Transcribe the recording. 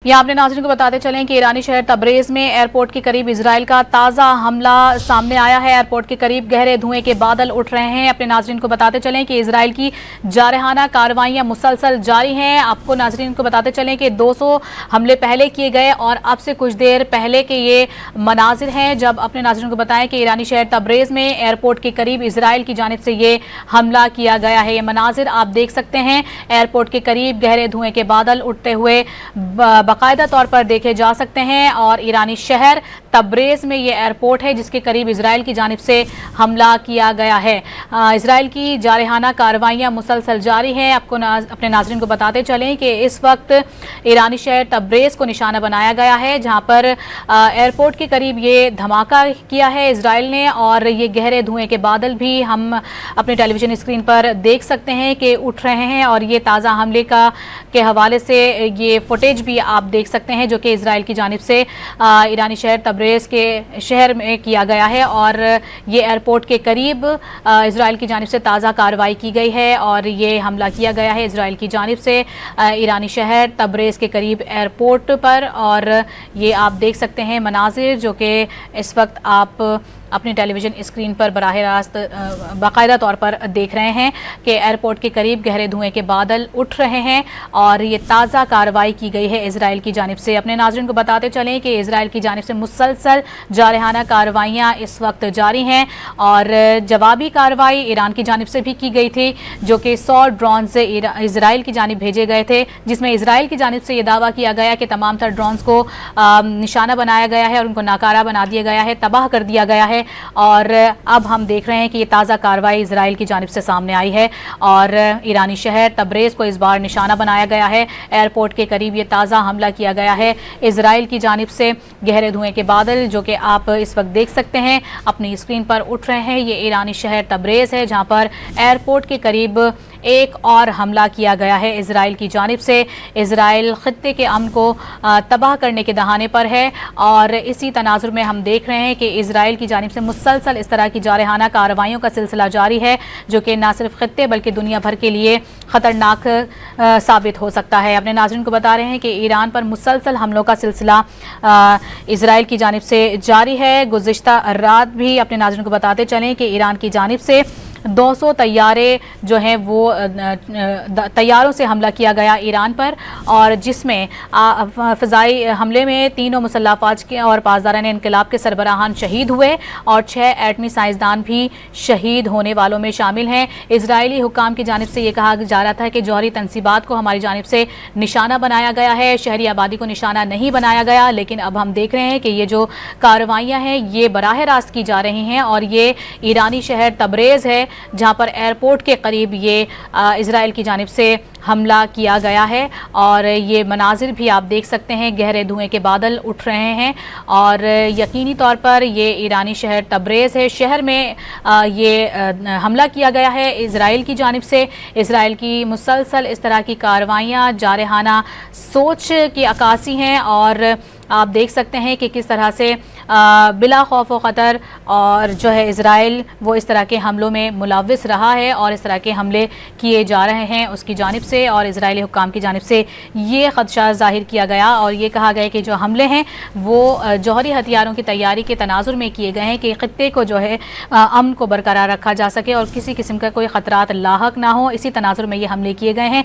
यहाँ अपने नाज़रीन को बताते चलें कि ईरानी शहर तबरेज़ में एयरपोर्ट के करीब इजराइल का ताज़ा हमला सामने आया है। एयरपोर्ट के करीब गहरे धुएं के बादल उठ रहे हैं। अपने नाज़रीन को बताते चलें कि इजराइल की जारहाना कार्रवाइयाँ मुसलसल जारी हैं। आपको नाज़रीन को बताते चलें कि 200 हमले पहले किए गए और अब से कुछ देर पहले के ये मनाजिर हैं जब अपने नाज़रीन को बताएं कि ईरानी शहर तबरेज़ में एयरपोर्ट के करीब इजराइल की जानिब से ये हमला किया गया है। ये मनाजिर आप देख सकते हैं, एयरपोर्ट के करीब गहरे धुएं के बादल उठते हुए बाकायदा तौर पर देखे जा सकते हैं। और ईरानी शहर तबरेज़ में ये एयरपोर्ट है जिसके करीब इजराइल की जानिब से हमला किया गया है। इजराइल की जारहाना कार्रवाइयाँ मुसलसल जारी हैं। आपको अपने नाज़रीन को बताते चलें कि इस वक्त ईरानी शहर तबरेज़ को निशाना बनाया गया है जहाँ पर एयरपोर्ट के करीब ये धमाका किया है इजराइल ने। और ये गहरे धुएं के बादल भी हम अपने टेलीविजन स्क्रीन पर देख सकते हैं कि उठ रहे हैं। और ये ताज़ा हमले के हवाले से ये फुटेज भी आप देख सकते हैं जो कि इजराइल की जानिब से ईरानी शहर तबरेज़ के शहर में किया गया है। और ये एयरपोर्ट के करीब इजराइल की जानिब से ताज़ा कार्रवाई की गई है और ये हमला किया गया है इजराइल की जानिब से ईरानी शहर तबरेज़ के करीब एयरपोर्ट पर। और ये आप देख सकते हैं मनाजिर जो कि इस वक्त आप अपनी टेलीविज़न स्क्रीन पर बराह रास्त बाकायदा तौर पर देख रहे हैं कि एयरपोर्ट के करीब गहरे धुएं के बादल उठ रहे हैं और ये ताज़ा कार्रवाई की गई है इजराइल की जानिब से। अपने नाज़रीन को बताते चलें कि इजराइल की जानिब से मुसलसल जारहाना कार्रवाइयाँ इस वक्त जारी हैं और जवाबी कार्रवाई ईरान की जानिब से भी की गई थी जो कि 100 ड्रोन से इजराइल की जानिब भेजे गए थे, जिसमें इजराइल की जानिब से ये दावा किया गया कि तमाम तर ड्रोन्स को निशाना बनाया गया है और उनको नाकारा बना दिया गया है, तबाह कर दिया गया है। और अब हम देख रहे हैं कि ये ताज़ा कार्रवाई इजराइल की जानिब से सामने आई है और ईरानी शहर तबरेज़ को इस बार निशाना बनाया गया है। एयरपोर्ट के करीब ये ताज़ा हमला किया गया है इजराइल की जानिब से। गहरे धुएं के बादल जो कि आप इस वक्त देख सकते हैं अपनी स्क्रीन पर उठ रहे हैं, ये ईरानी शहर तबरेज़ है जहाँ पर एयरपोर्ट के करीब एक और हमला किया गया है इजराइल की जानिब से। इजराइल खित्ते के अमन को तबाह करने के दहाने पर है और इसी तनाजुर में हम देख रहे हैं कि इजराइल की जानिब से मुसलसल इस तरह की जारहाना कार्रवाइयों का सिलसिला जारी है जो कि न सिर्फ खित्ते बल्कि दुनिया भर के लिए ख़तरनाक साबित हो सकता है। अपने नाज़रीन को बता रहे हैं कि ईरान पर मुसलसल हमलों का सिलसिला इजराइल की जानिब से जारी है। गुज़िश्ता रात भी अपने नाज़रीन को बताते चलें कि ईरान की जानिब से 200 तैयारे जो हैं वो तैयारों से हमला किया गया ईरान पर और जिसमें फ़िज़ाई हमले में 3 मुसल्लह फ़ौज के और पासदारान इनक़िलाब के सरबराहान शहीद हुए और 6 एटमी साइंसदान भी शहीद होने वालों में शामिल हैं। इजरायली हुक्काम की जानिब से ये कहा जा रहा था कि जौहरी तनसीबात को हमारी जानिब से निशाना बनाया गया है, शहरी आबादी को निशाना नहीं बनाया गया। लेकिन अब हम देख रहे हैं कि ये जो कार्रवाइयाँ हैं ये बराह रास्त की जा रही हैं और ये ईरानी शहर तबरेज़ है जहाँ पर एयरपोर्ट के करीब ये इजराइल की जानिब से हमला किया गया है। और ये मनाजिर भी आप देख सकते हैं, गहरे धुएं के बादल उठ रहे हैं और यकीनी तौर पर ये ईरानी शहर तबरेज़ है, शहर में ये हमला किया गया है इजराइल की जानिब से। इजराइल की मुसलसल इस तरह की कार्रवाइयाँ जारहाना सोच की अक्कासी हैं और आप देख सकते हैं कि किस तरह से बिला खौफ व ख़तर और जो है इजराइल वो इस तरह के हमलों में मुलव्विस रहा है और इस तरह के हमले किए जा रहे हैं उसकी जानिब से। और इजरायली हुक्काम की जानिब से ये ख़दशा ज़ाहिर किया गया और ये कहा गया कि जो हमले हैं वो जौहरी हथियारों की तैयारी के तनाजुर में किए गए हैं कि ख़ित्ते को जो है अमन को बरकरार रखा जा सके और किसी किस्म का कोई ख़तरात लाहक ना हो। इसी तनाजुर में ये हमले किए गए हैं।